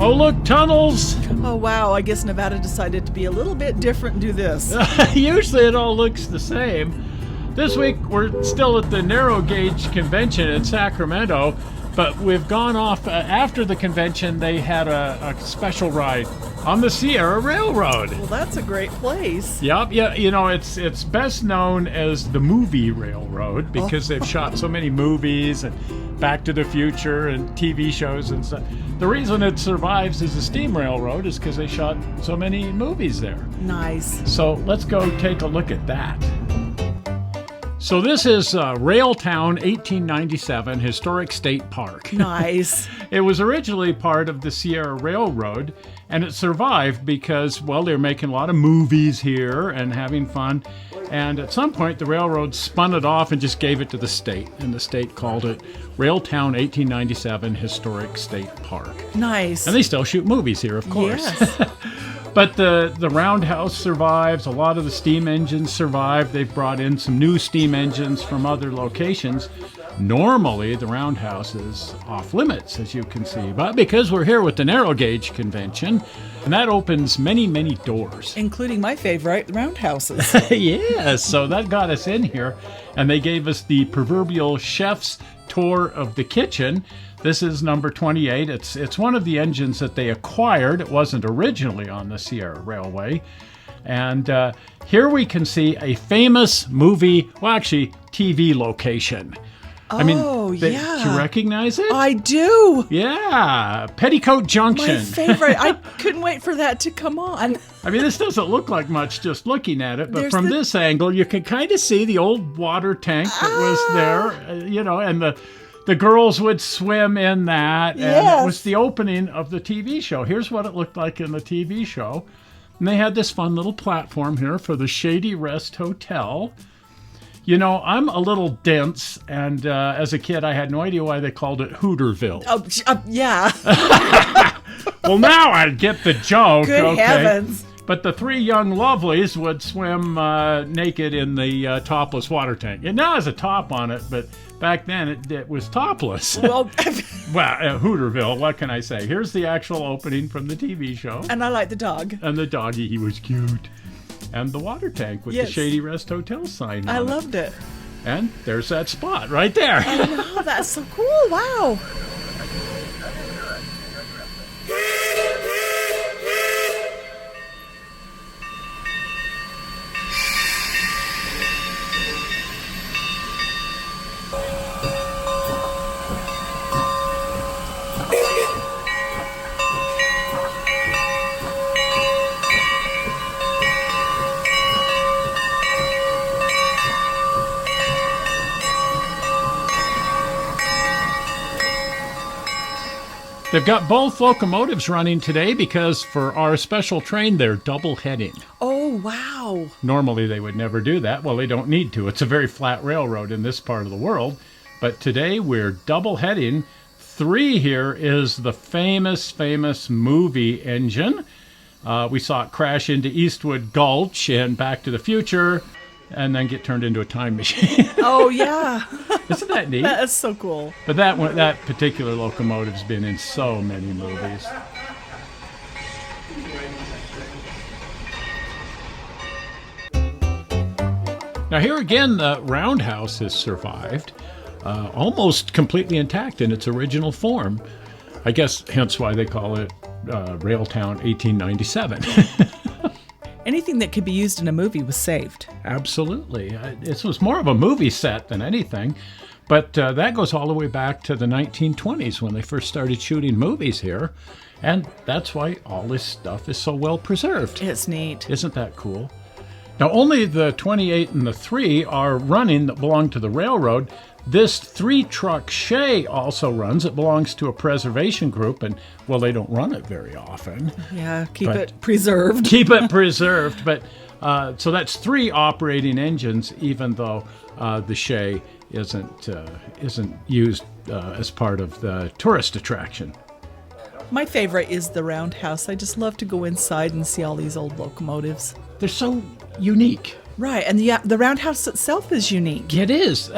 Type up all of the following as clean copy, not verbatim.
Oh, look, tunnels. Oh, wow. I guess Nevada decided to be a little bit different and do this. Usually it all looks the same. This week we're still at the narrow gauge convention in Sacramento, but we've gone off after the convention. They had a special ride on the Sierra Railroad. Well, that's a great place. Yep, yeah, you know, it's best known as the movie railroad because they've shot so many movies and Back to the Future and TV shows and stuff. The reason it survives as a steam railroad is because they shot so many movies there. Nice. So let's go take a look at that. So this is Railtown 1897 Historic State Park. Nice. It was originally part of the Sierra Railroad, and it survived because, well, they were making a lot of movies here and having fun. And at some point, the railroad spun it off and just gave it to the state, and the state called it Railtown 1897 Historic State Park. Nice. And they still shoot movies here, of course. Yes. But the Roundhouse survives. A lot of the steam engines survive. They've brought in some new steam engines from other locations. Normally, the Roundhouse is off limits, as you can see. But because we're here with the narrow gauge convention, and that opens many, many doors. Including my favorite, roundhouses. Yes, so that got us in here. And they gave us the proverbial chef's tour of the kitchen. This is number 28. It's one of the engines that they acquired. It wasn't originally on the Sierra Railway. And here we can see a famous movie, well, actually, TV location. Yeah. Do you recognize it? I do. Yeah, Petticoat Junction. My favorite. I couldn't wait for that to come on. I mean, this doesn't look like much just looking at it, but from this angle, you can kind of see the old water tank that was there, you know, and the girls would swim in that, and it was the opening of the TV show. Here's what it looked like in the TV show. And they had this fun little platform here for the Shady Rest Hotel. You know, I'm a little dense, and as a kid, I had no idea why they called it Hooterville. Oh, yeah. Well, now I get the joke. Good heavens. But the three young lovelies would swim naked in the topless water tank. It now has a top on it, but back then it was topless. Well, Hooterville, what can I say? Here's the actual opening from the TV show. And I like the dog. And the doggy, he was cute. And the water tank with the Shady Rest Hotel sign on it. I loved it. And there's that spot right there. I know, that's so cool. Wow. They've got both locomotives running today because for our special train, they're double heading. Oh, wow. Normally, they would never do that. Well, they don't need to. It's a very flat railroad in this part of the world. But today, we're double heading. 3 here is the famous movie engine. We saw it crash into Eastwood Gorge in Back to the Future and then get turned into a time machine. Oh, yeah. Isn't that neat? That's so cool. But that particular locomotive's been in so many movies. Now here again, the Roundhouse has survived, almost completely intact in its original form. I guess hence why they call it Railtown 1897. Anything that could be used in a movie was saved. Absolutely. This was more of a movie set than anything. But that goes all the way back to the 1920s when they first started shooting movies here. And that's why all this stuff is so well preserved. It's neat. Isn't that cool? Now, only the 28 and the 3 are running that belong to the railroad. This 3-truck Shay also runs. It belongs to a preservation group, and, well, they don't run it very often. Yeah, keep it preserved. Keep it preserved. But so that's 3 operating engines, even though the Shay isn't used as part of the tourist attraction. My favorite is the Roundhouse. I just love to go inside and see all these old locomotives. They're so unique. Right, and the Roundhouse itself is unique. It is.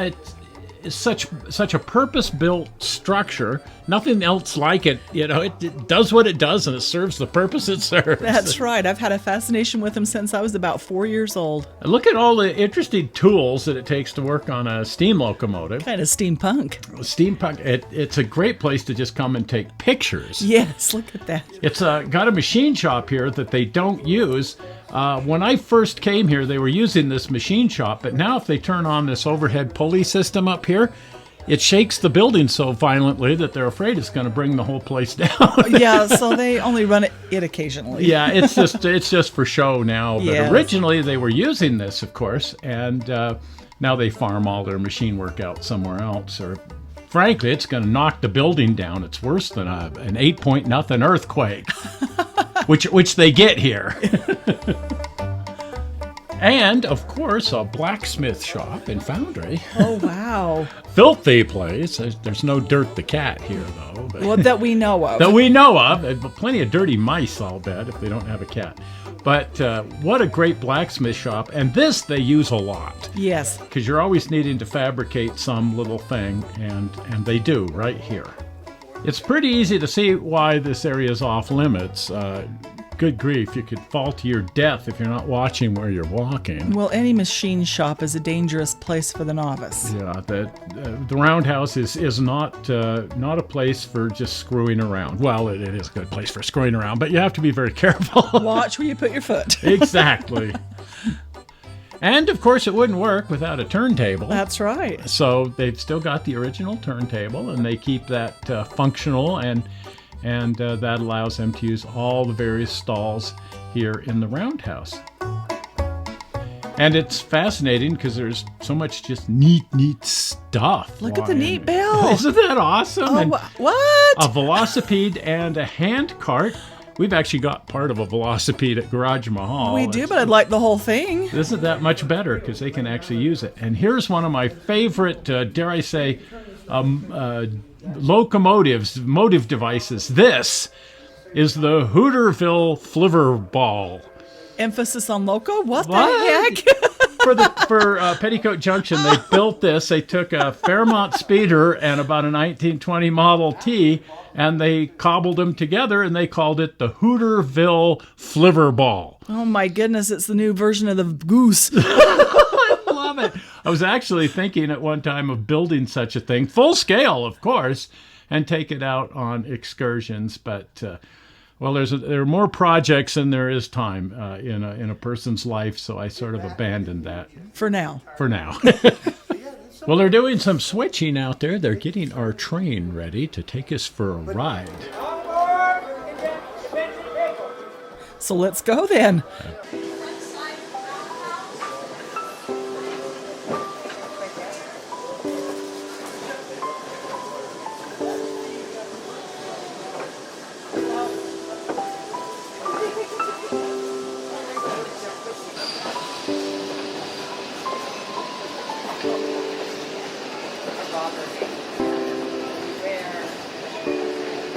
such a purpose-built structure. Nothing else like it. It does what it does, and it serves the purpose it serves. That's right. I've had a fascination with them since I was about 4 years old. Look at all the interesting tools that it takes to work on a steam locomotive. Kind of steampunk. Steampunk. It's a great place to just come and take pictures. Yes, look at that. It's got a machine shop here that they don't use. When I first came here, they were using this machine shop, but now if they turn on this overhead pulley system up here, it shakes the building so violently that they're afraid it's going to bring the whole place down. Yeah, so they only run it occasionally. Yeah, it's just for show now. But Yes. Originally they were using this, of course, and now they farm all their machine work out somewhere else. Or frankly, it's going to knock the building down. It's worse than an 8-point-0 earthquake, which they get here. And, of course, a blacksmith shop and foundry. Oh, wow. Filthy place. There's no Dirt the cat here, though. But Well, that we know of. that we know of. But plenty of dirty mice, I'll bet, if they don't have a cat. But what a great blacksmith shop. And this they use a lot. Yes. Because you're always needing to fabricate some little thing, and they do right here. It's pretty easy to see why this area is off limits. Good grief, you could fall to your death if you're not watching where you're walking. Well, any machine shop is a dangerous place for the novice. Yeah, the Roundhouse is not a place for just screwing around. Well, it is a good place for screwing around, but you have to be very careful. Watch where you put your foot. Exactly. And, of course, it wouldn't work without a turntable. That's right. So they've still got the original turntable, and they keep that functional, and that allows them to use all the various stalls here in the Roundhouse. And it's fascinating because there's so much just neat stuff. Look at the neat bell. Isn't that awesome? Oh, And what? a velocipede and a hand cart. We've actually got part of a velocipede at Garage Mahal. We do, but I'd like the whole thing. Isn't that much better because they can actually use it. And here's one of my favorite, dare I say, locomotives, motive devices. This is the Hooterville Flivver Ball. Emphasis on loco? What the What? heck? For Petticoat Junction, they built this. They took a Fairmont speeder and about a 1920 Model T, and they cobbled them together, and they called it the Hooterville Flivver Ball. Oh my goodness, it's the new version of the goose. I love it. I was actually thinking at one time of building such a thing, full scale, of course, and take it out on excursions. But well, there are more projects than there is time in a person's life, so I sort of abandoned that For now. for now. Well, they're doing some switching out there. They're getting our train ready to take us for a ride. So let's go then.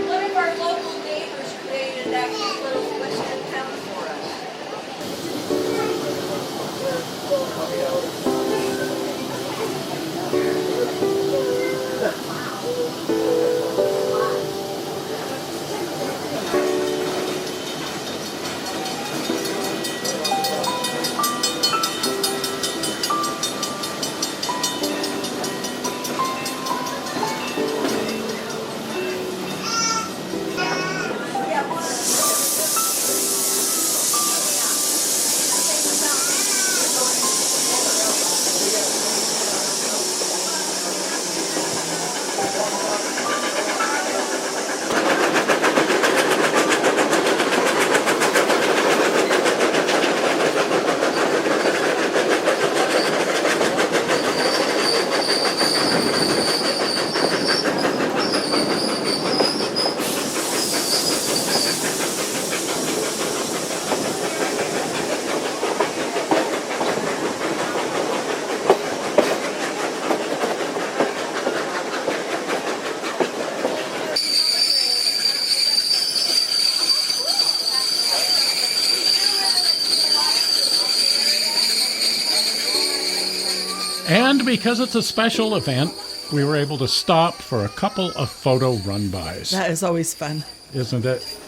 One of our local neighbors created that cute little western town for us. And because it's a special event, we were able to stop for a couple of photo run-bys. That is always fun. Isn't it?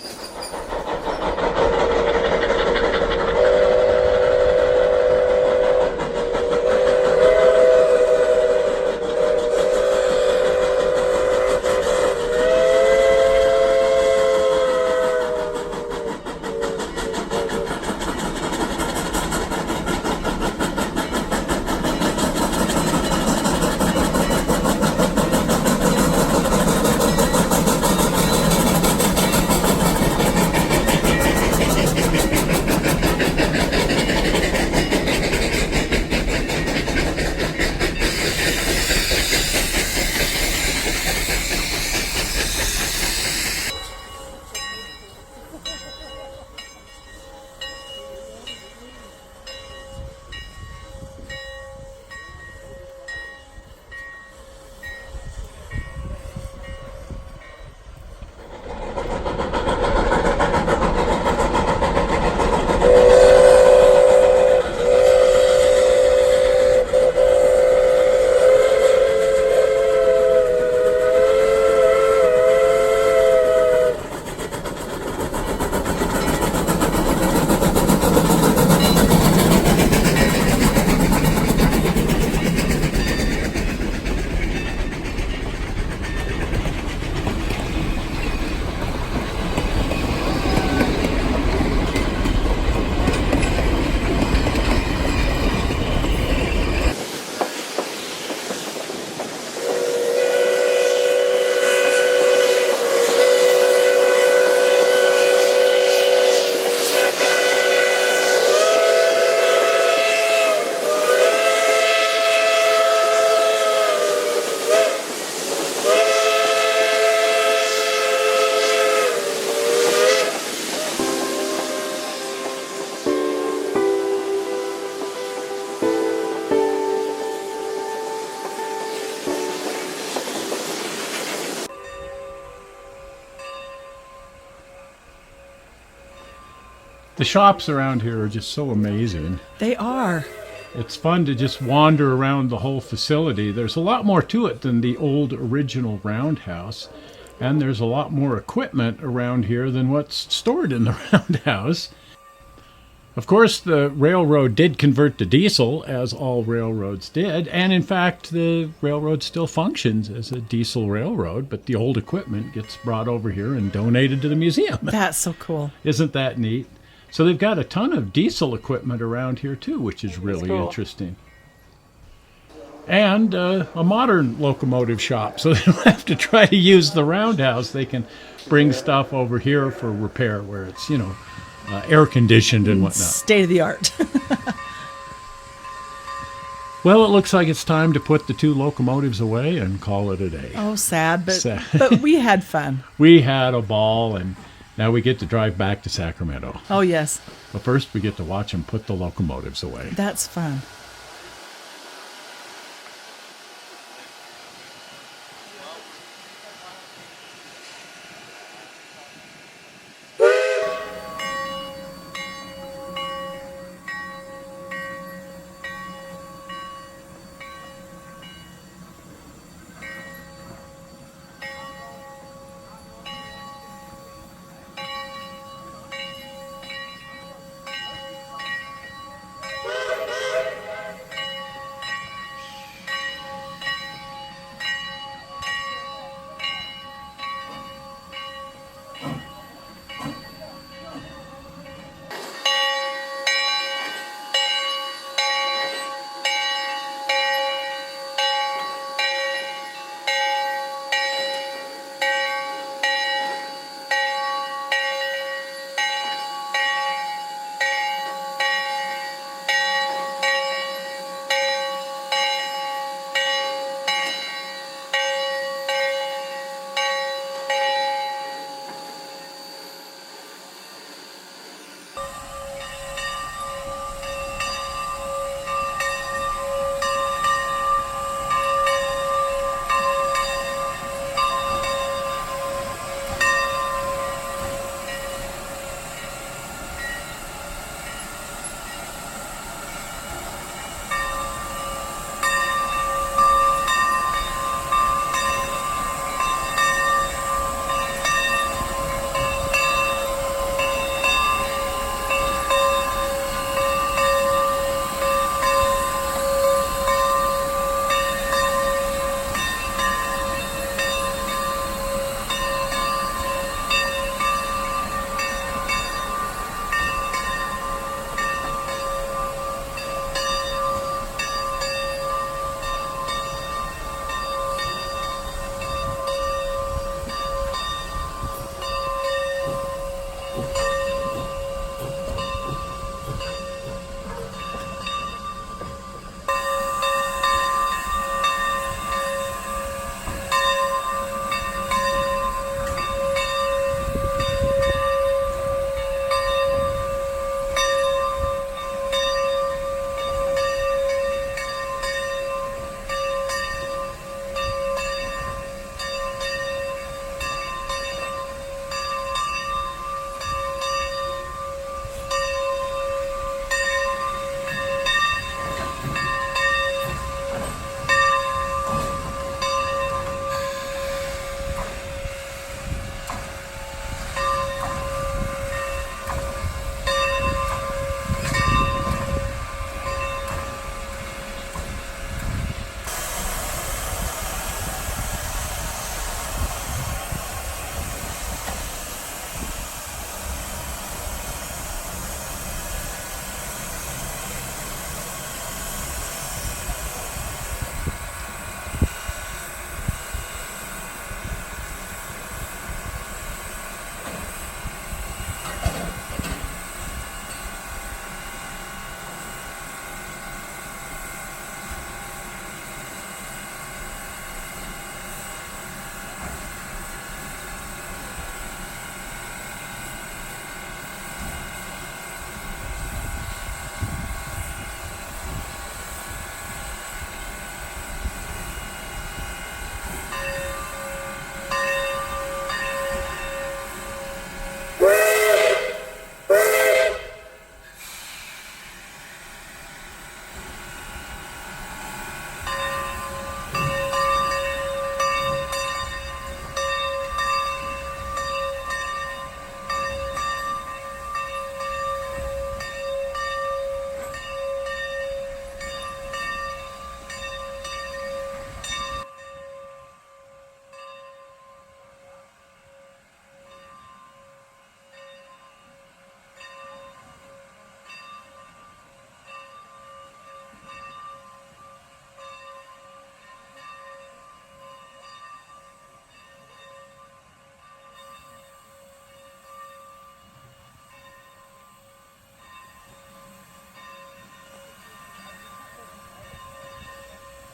The shops around here are just so amazing. They are. It's fun to just wander around the whole facility. There's a lot more to it than the old original Roundhouse, and there's a lot more equipment around here than what's stored in the Roundhouse. Of course, the railroad did convert to diesel, as all railroads did, and in fact, the railroad still functions as a diesel railroad, but the old equipment gets brought over here and donated to the museum. That's so cool. Isn't that neat? So they've got a ton of diesel equipment around here too, which is really interesting. And a modern locomotive shop, so they don't have to try to use the Roundhouse. They can bring stuff over here for repair where it's, air conditioned and whatnot. State of the art. Well, it looks like it's time to put the two locomotives away and call it a day. Oh, sad, but Sad. but we had fun. We had a ball, and now we get to drive back to Sacramento. Oh, yes. But first, we get to watch them put the locomotives away. That's fun.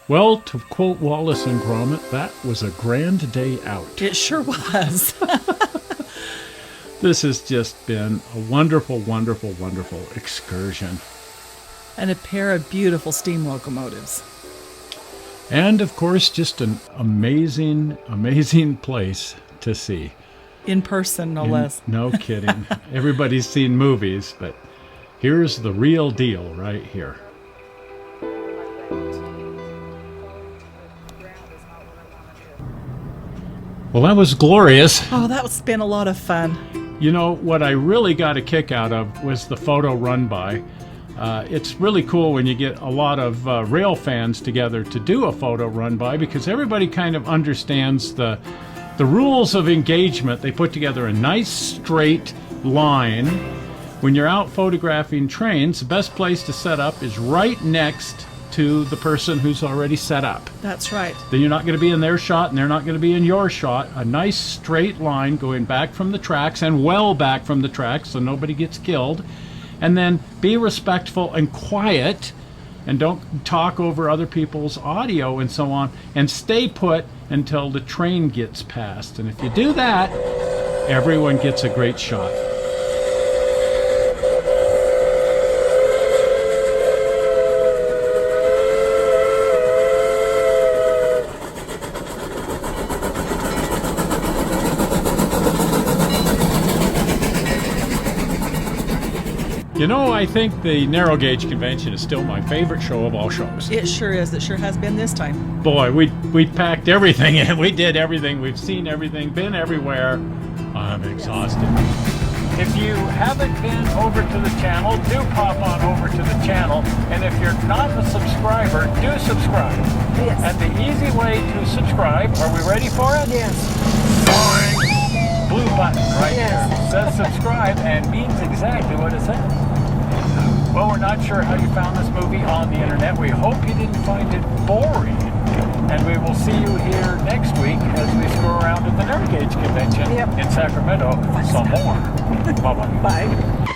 Well, to quote Wallace and Gromit, that was a grand day out. It sure was. This has just been a wonderful, wonderful, wonderful excursion. And a pair of beautiful steam locomotives. And, of course, just an amazing, amazing place to see. In person, no less. No kidding. Everybody's seen movies, but here's the real deal right here. Well, that was glorious. Oh, that's been a lot of fun. You know, what I really got a kick out of was the photo run-by. It's really cool when you get a lot of rail fans together to do a photo run-by because everybody kind of understands the rules of engagement. They put together a nice straight line. When you're out photographing trains, the best place to set up is right next to the person who's already set up. That's right. Then you're not going to be in their shot and they're not going to be in your shot. A nice straight line going back from the tracks and well back from the tracks so nobody gets killed. And then be respectful and quiet and don't talk over other people's audio and so on, and stay put until the train gets past. And if you do that, everyone gets a great shot. You know, I think the Narrow Gauge Convention is still my favorite show of all shows. It sure is. It sure has been this time. Boy, we packed everything in. We did everything. We've seen everything, been everywhere. I'm exhausted. If you haven't been over to the channel, do pop on over to the channel. And if you're not a subscriber, do subscribe. Yes. And the easy way to subscribe, are we ready for it? Yes. Blue button right Yes. there. It says subscribe and means exactly what it says. Well, we're not sure how you found this movie on the internet. We hope you didn't find it boring. And we will see you here next week as we screw around at the Narrow Gauge Convention in Sacramento some more. Bye-bye. Bye.